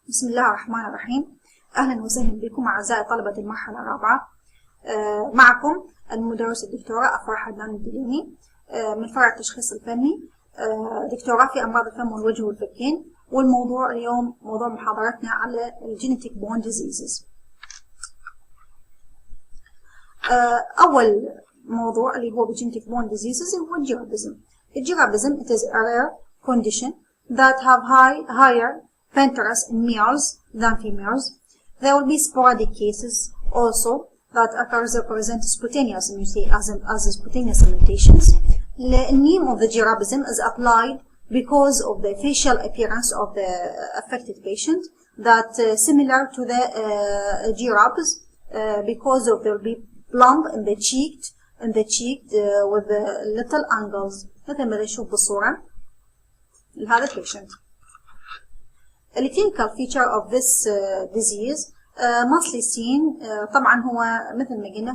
بسم الله الرحمن الرحيم. أهلا وسهلا بكم أعزائي طلبة المرحلة الرابعة. معكم المدرسة الدكتورة افراح عدنان من فرع التشخيص الفني، دكتوراه في أمراض الفم والوجه والفكين. والموضوع اليوم موضوع محاضرتنا على الجينيتيك بون ديزيزز. أول موضوع اللي هو الجينيتيك بون ديزيزز هو الجيرابيزم. الجيرابيزم it is a rare condition that have higher pancreas in males than females. There will be sporadic cases also that occurs present spontaneous as spontaneous mutations. The name of the gerabism is applied because of the facial appearance of the affected patient that similar to the gerabs, because of there will be plump in the cheek with the little angles مثل ما نشوف بالصورة لهذا البيشنت. The clinical feature of this disease mostly seen طبعا هو مثل ما قلنا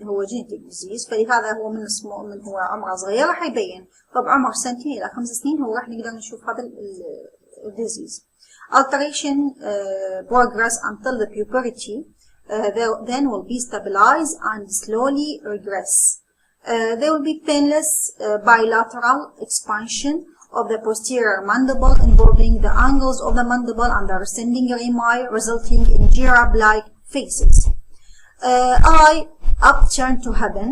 هو genetic disease، فلهذا هو من اسمه من هو عمره صغير راح يبين. طب عمر سنتين إلى 5 سنين هو راح نقدر نشوف هذا disease. Alteration progress until the puberty, then will be stabilized and slowly regress. There will be painless bilateral expansion of the posterior mandible involving the angles of the mandible and the descending rami, resulting in gerab-like faces. Eye upturned to heaven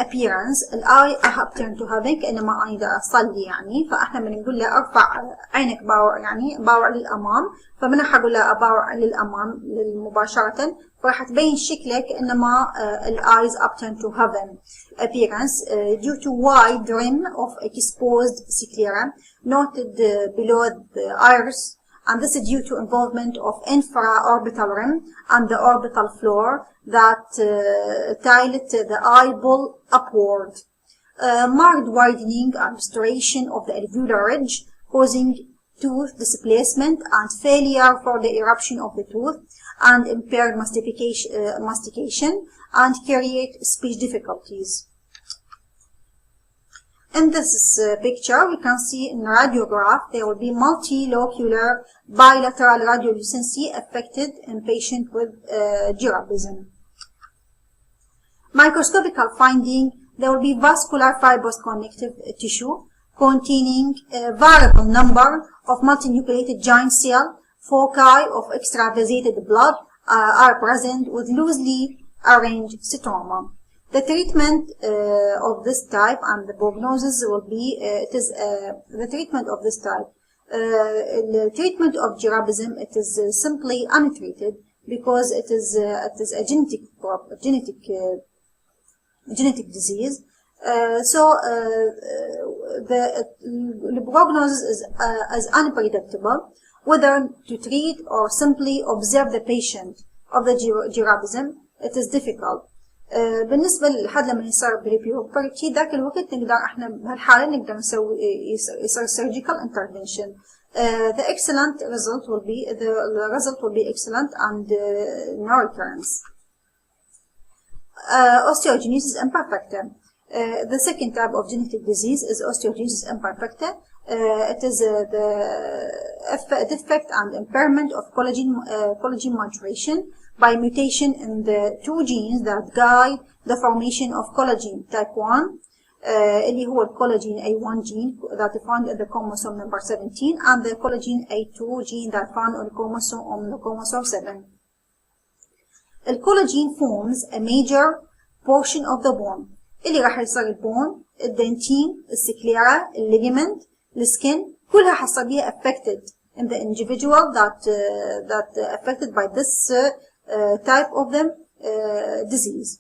appearance. الeye upturned to heaven كأنما أنا دا أصلي يعني، فإحنا بنقول له ارفع عينك باوع يعني باوع للأمام، فمن حقول له باوع للأمام مباشرة، فراح تبين شكلك إنما الeyes upturned to heaven appearance due to wide rim of exposed sclera noted below the iris, and this is due to involvement of infraorbital rim and the orbital floor that tilt the eyeball upward. Marked widening and restoration of the alveolar ridge causing tooth displacement and failure for the eruption of the tooth and impaired mastication and create speech difficulties. In this picture, we can see in radiograph there will be multilocular bilateral radiolucency affected in patient with gerabism. Microscopical finding, there will be vascular fibrous connective tissue containing a variable number of multinucleated giant cell foci of extravasated blood are present with loosely arranged stroma. The treatment of this type and the prognosis will be the treatment of this type. The treatment of gerabism, it is simply untreated because it is a genetic disease. The prognosis is unpredictable. Whether to treat or simply observe the patient of the gerabism, it is difficult. بالنسبة لحد لما يصير بالبيوبرتي ذاك الوقت نقدر احنا بهالحالة نقدر نسوي يصير surgical intervention. The result will be excellent and no recurrence. Osteogenesis imperfecta. The second type of genetic disease is osteogenesis imperfecta. It is the defect and impairment of collagen maturation by mutation in the two genes that guide the formation of collagen type 1 اللي هو الكولاجين A1 gene that is found in the chromosome number 17 and the collagen A2 gene that found on the chromosome 7. The collagen forms a major portion of the bone اللي راح يصير البون، الدنتين، السكليرا، الليجمنت، السكن، كلها حصل بيها affected in the individual that affected by this type of the disease.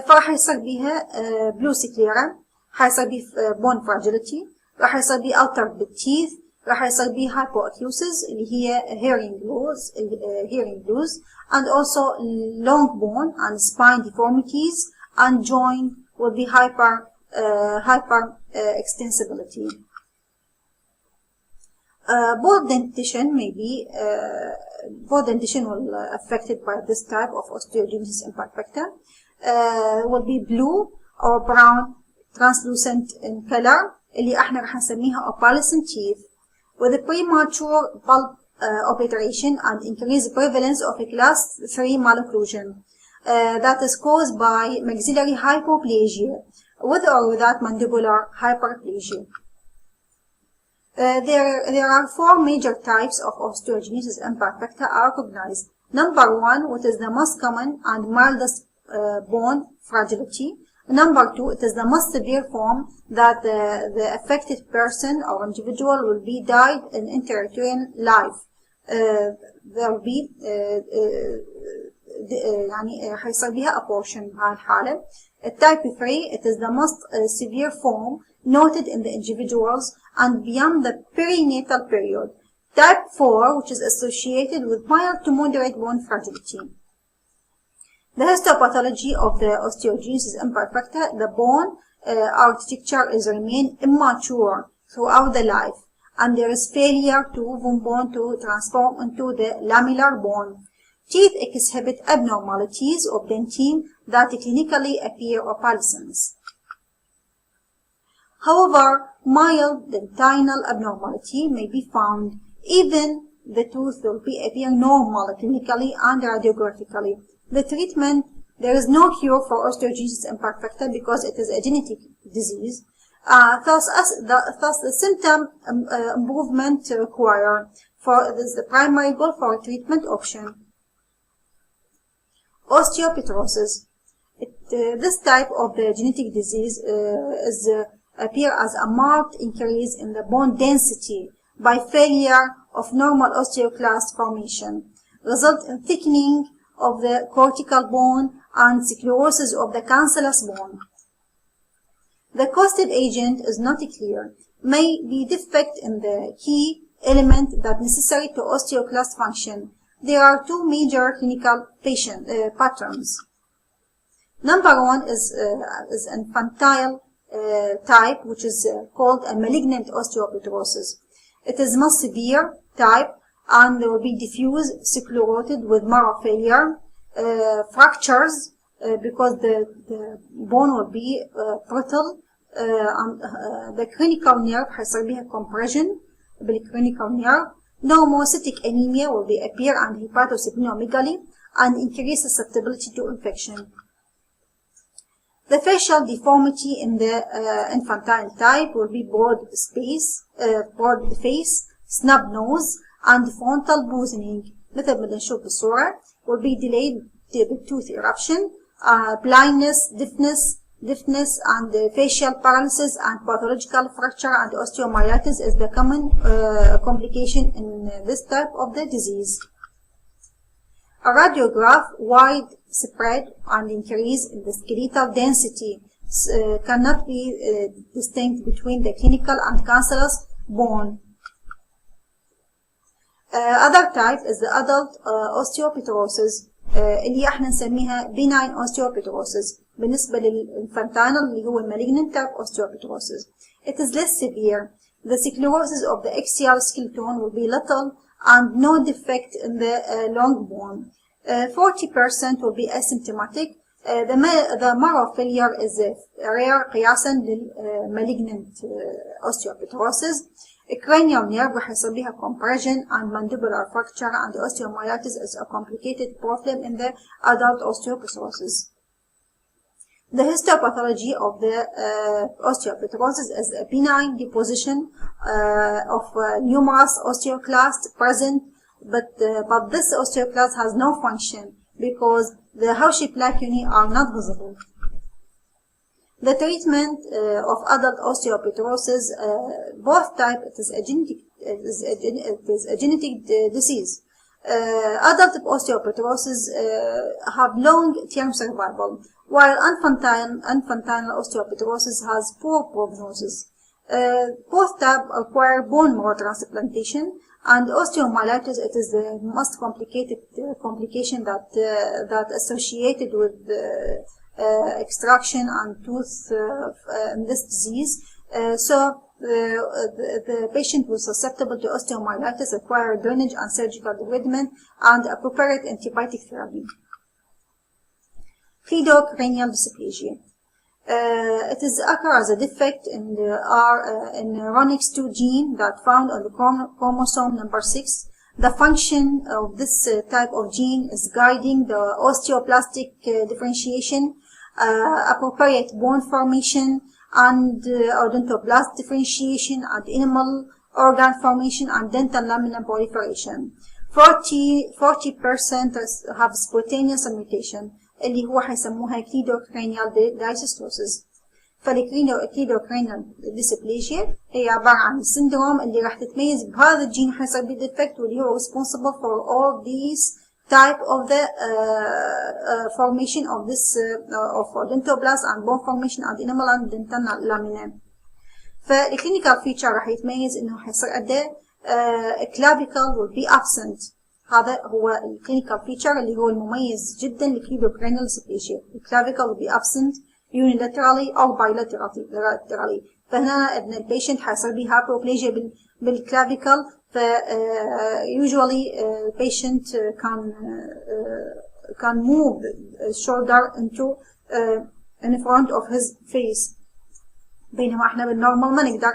فراح يصير بيها blue sclera، حيصير بيه bone fragility، راح يصير بيه altered teeth، راح يصير بيه hypoacusis اللي هي hearing loss and also long bone and spine deformities and joint will be hyper extensibility. Both dentition will affected by this type of osteogenesis imperfecta. Will be blue or brown translucent in color اللي احنا راح نسميها opalescent teeth with a premature pulp obliteration and increased prevalence of a class 3 malocclusion that is caused by maxillary hypoplasia with or without mandibular hyperplasia. There are 4 major types of osteogenesis imperfecta are recognized. Number 1, which is the most common and mildest bone fragility. Number 2, it is the most severe form that the affected person or individual will be died in intrauterine life. There will be يعني حيصير بها abortion بهاي الحالة. Type 3, it is the most severe form noted in the individuals and beyond the perinatal period. Type 4, which is associated with mild to moderate bone fragility. The histopathology of the osteogenesis imperfecta, the bone architecture is remain immature throughout the life, and there is failure to womb bone to transform into the lamellar bone. Teeth exhibit abnormalities of dentine that clinically appear opalescence. However, mild dentinal abnormality may be found. Even the tooth will appear normal clinically and radiographically. The treatment, there is no cure for osteogenesis imperfecta because it is a genetic disease. Thus the symptom improvement required for this the primary goal for a treatment option. Osteopetrosis. This type of the genetic disease appear as a marked increase in the bone density by failure of normal osteoclast formation, result in thickening of the cortical bone and sclerosis of the cancellous bone. The caustic agent is not clear, may be defect in the key element that necessary to osteoclast function. There are 2 major clinical patterns. Number 1 is infantile type, which is called a malignant osteopetrosis. It is most severe type and will be diffuse, scleroted with marrow failure, fractures because the bone will be brittle, and the cranial nerve حيصير بها compression بالcranial nerve. Pneumocytic anemia will be appear and hepatosplenomegaly and increased susceptibility to infection. The facial deformity in the infantile type will be broad face, snub nose, and frontal boozening. مثل ما نشوف بالصورة will be delayed tooth eruption, blindness, deafness, and facial paralysis and pathological fracture and osteomyelitis is the common complication in this type of the disease. A radiograph widespread and increase in the skeletal density cannot be distinct between the clinical and cancellous bone. Other type is the adult osteopetrosis اللي احنا نسميها benign osteopetrosis بالنسبة للinfantile اللي هو malignant type osteopetrosis. It is less severe. The sclerosis of the axial skeleton will be little and no defect in the long bone. 40% will be asymptomatic. The marrow failure is rare قياسا للmalignant osteopetrosis. A cranial nerve راح يصير بها compression and mandibular fracture and osteomyelitis is a complicated problem in the adult osteopetrosis. The histopathology of the osteopetrosis is a benign deposition of numerous osteoclasts present, but this osteoclast has no function because the Haushi plaqueae are not visible. The treatment of adult osteopetrosis, both type, it is a genetic disease. Adult osteopetrosis have long-term survival, while infantile osteopetrosis has poor prognosis. Both types require bone marrow transplantation, and osteomyelitis, it is the most complicated complication that associated with extraction and tooth in this disease. The patient who is susceptible to osteomyelitis require drainage and surgical debridement and appropriate antibiotic therapy. Cleidocranial dysplasia. It is occur as a defect in the RONX2 gene that found on the chromosome number 6 The function of this type of gene is guiding the osteoplastic differentiation, appropriate bone formation, and odontoblast differentiation, and animal organ formation, and dental lamina proliferation. 40% have spontaneous mutation اللي هو حيسموها cleidocranial dysostosis. فالكليدوكرينال ديسبليجيا هي عبارة عن السندروم اللي راح تتميز بهذا الجين حيصير بيه ديفكت واللي هو responsible for all these type of the formation of this of odontoblast and bone formation and enamel and dental lamina. فالكلينيكال فيتشر راح يتميز انه حيصير عنده clavicle will be absent. هذا هو الكلينيكال فيتشر اللي هو المميز جدا للكليدوكرينال ديسبليجيا. الكلافيكل will be absent unilaterally أو bilaterally. فهنا ابن البيشنت حيصير بيه هايبوبليجيا بالكلافيكل. ف usually patient can move shoulder into in front of his face. بينما احنا بالنورمال ما نقدر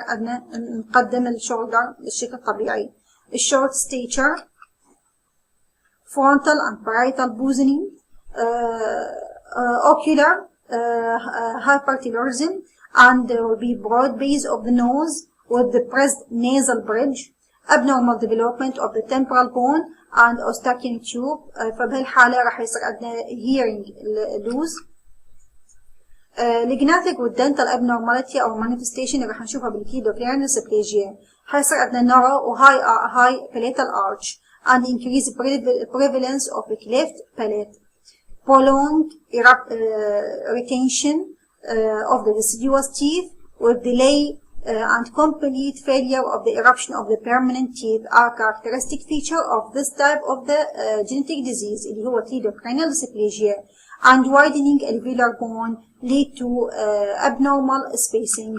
نقدم الشولدر بالشكل الطبيعي. الشورت stature, frontal and parietal boozoning, ocular hypertelorism, and there will be broad base of the nose with depressed nasal bridge, abnormal development of the temporal bone and eustachian tube. فبهالحالة راح يصير عندنا hearing loss. الجناثيك والدنتال abnormality أو manifestation اللي راح نشوفها بالكليدوكرينال ديسبليجيا حيصير عندنا narrow و high palatal arch and increased prevalence of the cleft palate, prolonged retention of the deciduous teeth with delay and complete failure of the eruption of the permanent teeth are characteristic feature of this type of the genetic disease اللي هو cleidocranial dysplasia, and widening alveolar bone lead to abnormal spacing.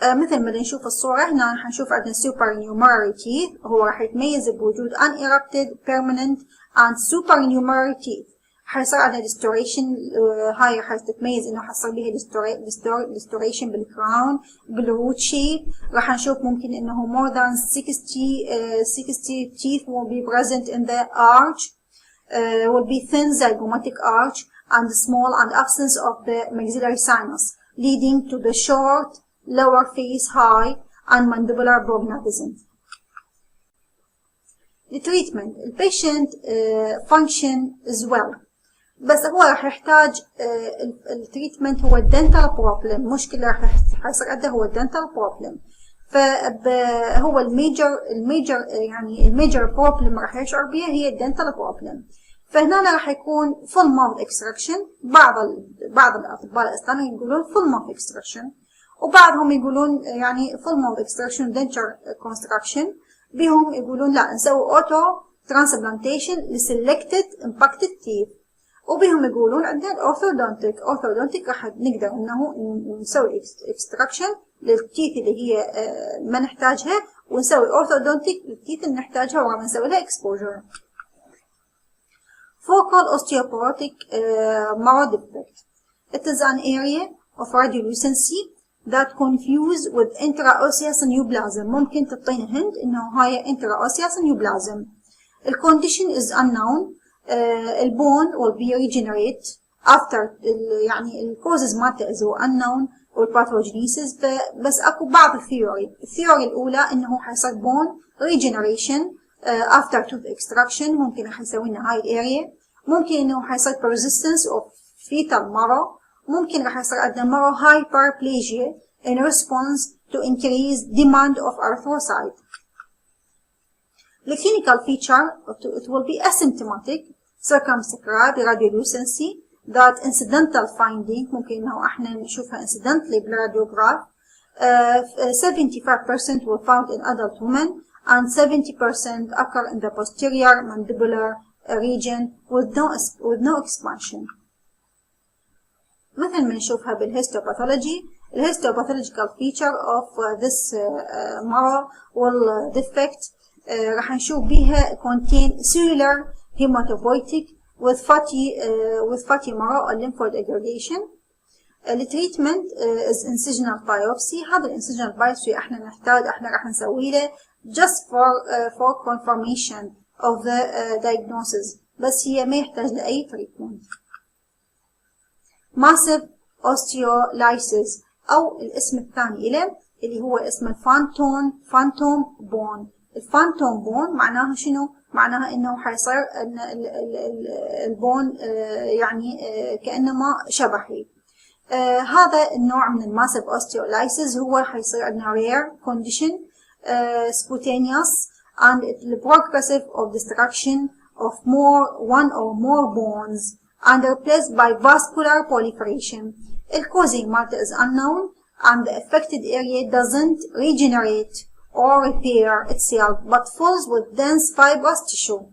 مثل ما نشوف الصورة هنا حنشوف عندنا supernumerary teeth هو راح يتميز بوجود unerupted permanent and supernumerary teeth. حيصير عندنا distortion هاي حتتميز انه حيصير بيها distortion بالكراون بالروت شيب. راح نشوف ممكن انه more than 60 teeth will be present in the arch, will be thin zygomatic arch and small and absence of the maxillary sinus leading to the short lower face high and mandibular prognathism. The treatment, the patient function as well بس هو راح يحتاج التريتمنت هو الدنتال بروبلم. مشكلة راح يصير عنده هو الدنتال بروبلم. فهو الميجر بروبلم راح يشعر بها هي الدنتال بروبلم. فهنا راح يكون full mouth extraction. بعض الأطباء الأسنان يقولون full mouth extraction وبعضهم يقولون يعني full mouth extraction denture construction. بهم يقولون لا نسوي auto transplantation لselected impacted teeth. وبهم يقولون عندنا orthodontic راح نقدر انه نسوي extraction للتيث اللي هي ما نحتاجها ونسوي orthodontic للتيث اللي نحتاجها وراح نسوي لها exposure. Focal osteoporotic marrow defect. It is an area of radiolucency that confused with intraosseous neoplasm. ممكن تعطينا hint انه هاي intraosseous neoplasm. The condition is unknown. البون will be regenerate after يعني الكوزز مالته is unknown والباثوجينيسيس. بس اكو بعض الثيوري الاولى انه حيصير بون regeneration after tooth extraction. ممكن راح يسوي لنا هاي الاريا. ممكن انه حيصير persistence of fetal marrow. ممكن راح يصير عندنا marrow hyperplasia in response to increased demand of erythrocyte. The clinical feature, it will be asymptomatic, circumscribed radiolucency, that incidental finding ممكن إنه إحنا نشوفها incidentally بالراديوغراف. 75% were found in adult women and 70% occur in the posterior mandibular region with no expansion. مثل ما نشوفها بالhistopathology. The histopathological feature of this marrow will defect راح نشوف بيها contain cellular hematopoietic with fatty marrow or lymphoid aggregation. التريتمنت is incisional biopsy. هذا الانسجنال biopsy احنا راح نسوي له just for confirmation of the diagnosis، بس هي ما يحتاج لأي treatment. massive osteolysis أو الاسم الثاني له اللي هو اسم الفانتوم بون. الفانتوم بون معناها شنو؟ معناها انه حيصير ان البون يعني كأنما شبحي. هذا النوع من الماسيف osteolysis هو حيصير عندنا rare condition spontaneous and the progressive of destruction of one or more bones and replaced by vascular proliferation. The causing matter is unknown and the affected area doesn't regenerate or repair itself but fills with dense fibrous tissue.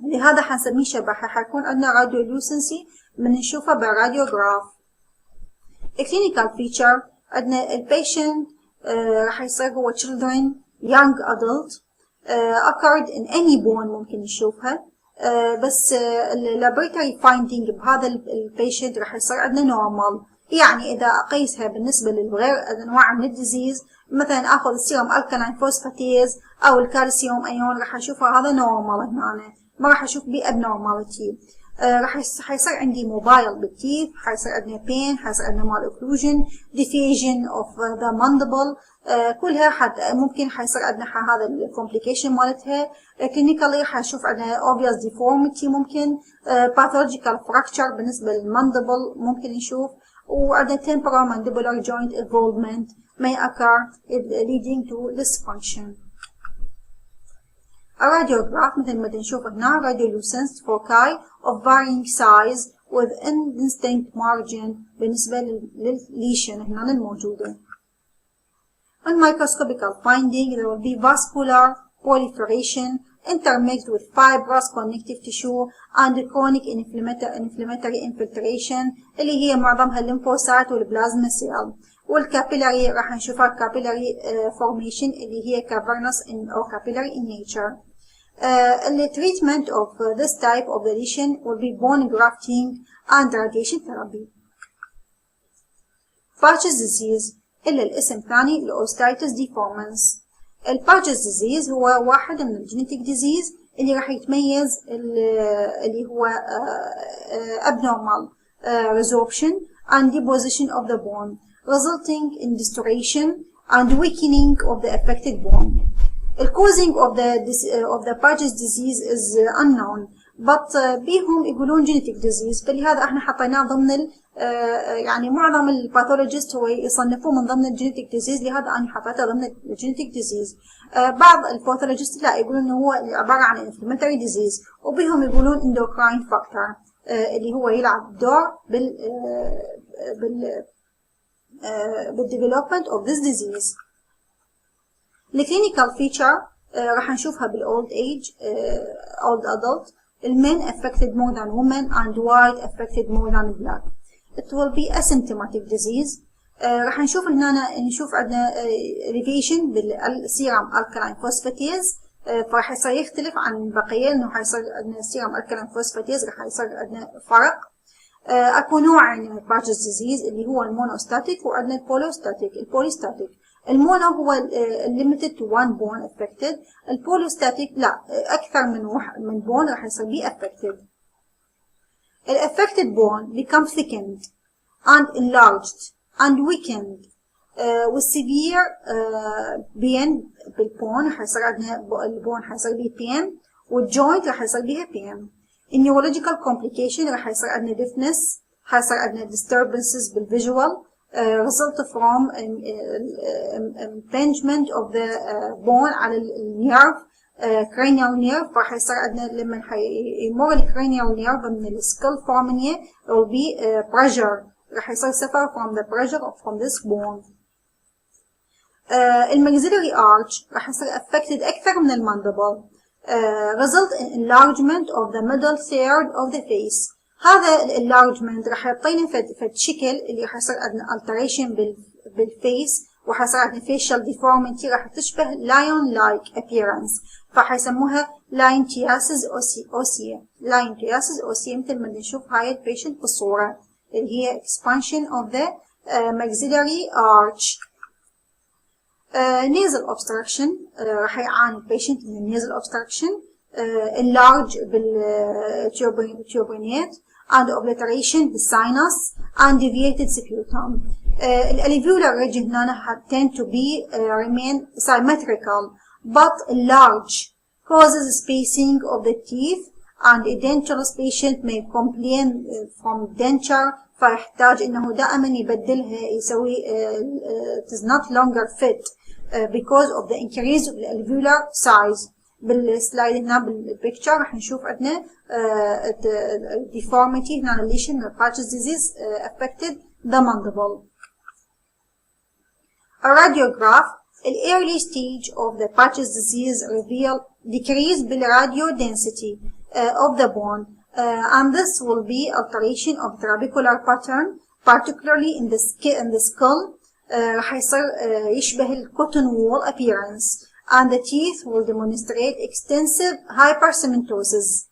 لهذا حنسميه شبح. حيكون عندنا radiolucency بنشوفها بالراديوغراف. clinical feature عندنا البيشنت راح يصير هو children young adult occurred in any bone ممكن نشوفها. بس laboratory finding بهذا البيشنت راح يصير عندنا normal. يعني إذا أقيسها بالنسبة للغير أنواع من الديزيز، مثلا أخذ السيروم الكالين فوسفاتيز أو الكالسيوم أيون راح أشوفها هذا نورمال هنا، ما راح أشوف بي abnormality. راح يصير عندي موبايل بالتيث، حيصير عندنا pain، حيصير عندنا malocclusion، diffusion of the mandible، كلها ممكن حيصير عندنا هذا الكومبليكيشن مالتها. clinically حنشوف عندنا obvious deformity ممكن، pathological fracture بالنسبة للماندبل ممكن نشوف، وعندنا temporal mandibular joint involvement may occur leading to dysfunction. الراديوغراف مثل ما نشوف هنا radiolucent foci of varying size with indistinct margin بالنسبة للليشن هنا الموجودة. On microscopical finding there will be vascular proliferation intermixed with fibrous connective tissue and chronic inflammatory infiltration اللي هي معظمها الليمفوسايت والبلازما سيل. والكابيلاري راح نشوفها كابيلاري formation اللي هي cavernous or capillary in nature. The treatment of this type of lesion will be bone grafting and radiation therapy. Patches disease إلا الاسم الثاني الأوستيتس ديفورمانس. الباتشز ديزيز هو واحد من الجينيتيك ديزيز اللي راح يتميز اللي هو abnormal resorption and deposition of the bone resulting in distortion and weakening of the affected bone. The causing of the patches disease is unknown but بيهم يقولون genetic disease، فلهذا احنا حطيناه ضمن يعني معظم الباثولوجيست هو يصنفوه من ضمن الجينيتيك ديزيز، لهذا انا حطيته ضمن الجينيتيك ديزيز. بعض الباثولوجيست لا يقولون انه هو عباره عن انفلاماتوري ديزيز، وبهم يقولون اندوكراين فاكتور اللي هو يلعب دور بالديفلوبمنت اوف ذيس ديزيز. الكلينيكال فيتشر راح نشوفها بالاولد ايج اولد ادلت. men affected more than women and white affected more than black. It will be asymptomatic disease. راح نشوف هنا نشوف عندنا elevation بالسيرم الكالين فوسفاتيز، فراح يصير يختلف عن البقيه انه حيصير عندنا السيرم الكالين فوسفاتيز راح يصير عندنا فرق. اكو نوع من الباتشز ديزيز اللي هو المونوستاتيك وعندنا البوليستاتيك. المونو هو limited to one bone affected. البوليستاتيك لا اكثر من bone راح يصير be affected. The affected bone become thickened and enlarged and weakened with severe pain بالبون. حيصير عندنا البون حيصير بيه pain والجوينت راح يصير بيها pain. النيورولوجيكال complication راح يصير عندنا deafness، حيصير عندنا disturbances بالvisual result from impingement of the bone على النيرف cranial nerve. راح يصير عندنا لما يمر الكرينيال نيرف من السكال فورمينيا will be pressure، راح يصير suffer from the pressure from this bone. الماكسيلاري arch راح يصير affected أكثر من الماندبل result in enlargement of the middle third of the face. هذا الانلارجمنت راح يعطينا فد شكل اللي راح يصير عندنا alteration بالفيس، وحيصير عندنا facial deformity راح تشبه lion like appearance، فحيسموها liontiasis osseous. liontiasis osseous مثل ما نشوف هاي البيشنت بالصورة اللي هي expansion of the maxillary arch. nasal obstruction راح يعاني البيشنت من nasal obstruction, enlarge بالتيوبرينات and obliteration بالsinus and deviated sputum. الالفيولار ridge هنا tend to be remain symmetrical but large, causes spacing of the teeth, and a dentureless patient may complain from denture, فيحتاج انه دائما يبدلها يسوي it is not longer fit because of the increase of the alveolar size. بالسلايد هنا بالبيكتشر راح نشوف عندنا deformity هنا lesion من patches disease affected the mandible. A radiograph, the early stage of the patches disease reveal decrease بالradio density of the bone, and this will be alteration of trabecular pattern, particularly in the skull. راح يصير يشبه الcotton wool appearance, and the teeth will demonstrate extensive hypercementosis.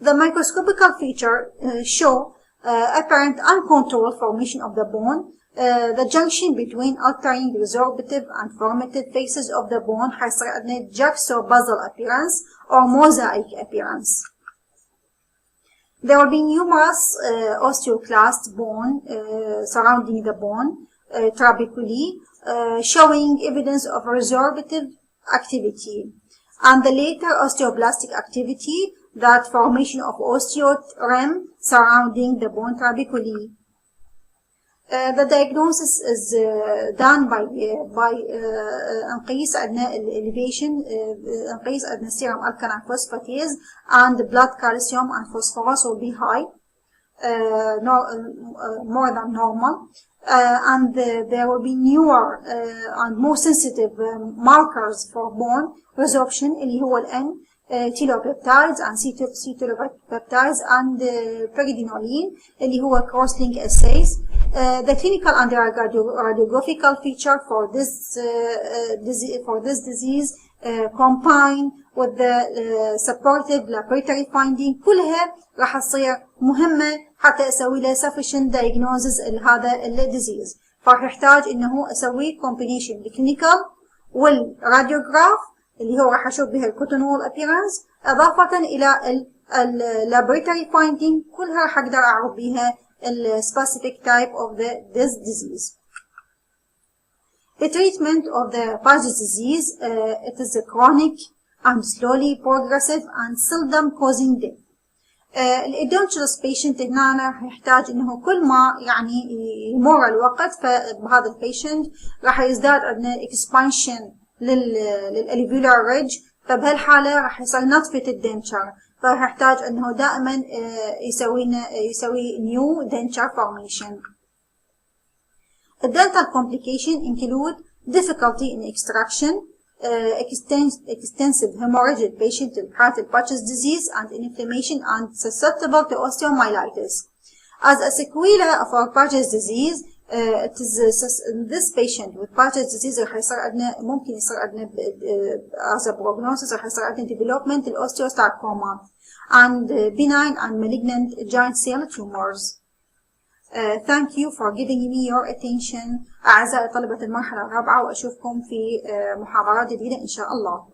The microscopical feature show apparent uncontrolled formation of the bone, the junction between altering resorptive and formative faces of the bone حيصير عندنا juxtaposal appearance or mosaic appearance. There will be numerous osteoclast bone surrounding the bone trabeculae, showing evidence of resorptive activity, and the later osteoblastic activity, that formation of osteotrem surrounding the bone trabeculae. The diagnosis is done by نقيس عندنا elevation, نقيس عندنا serum alkaline phosphatase and blood calcium and phosphorus will be high, more than normal, and there will be newer and more sensitive markers for bone resorption اللي هو ال telopeptides and cetolopeptides and pyridinoline اللي هو cross-link assays. The clinical and radiographical feature for this disease combined with the supportive laboratory finding كلها راح تصير مهمة حتى أسوي له sufficient diagnosis لهذا الديزيز. فراح يحتاج إنه أسوي combination الكلينيكال والراديوغراف اللي هو راح أشوف بها الكوتون وول appearance إضافة إلى laboratory finding كلها راح أقدر أعرف بها specific type of this disease. The treatment of the patches disease, it is a chronic and slowly progressive and seldom causing death. الادونتشلس patient هنا راح يحتاج انه كل ما يعني يمر الوقت فبهذا البيشنت راح يزداد عندنا expansion للالفيولار ريدج، فبهالحالة راح يصير نطفة الدنتشر، فراح يحتاج انه دائما يسوي new denture formation. The dental complication include difficulty in extraction, extensive hemorrhage in patient with patches disease and inflammation and susceptible to osteomyelitis. As a sequela of our patches disease, it is this patient with patches disease راح يصير عندنا ممكن يصير عندنا as a prognosis راح يصير عندنا development osteosarcoma and benign and malignant giant cell tumors. Thank you for giving me your attention أعزائي طلبة المرحلة الرابعة، وأشوفكم في محاضرات جديدة إن شاء الله.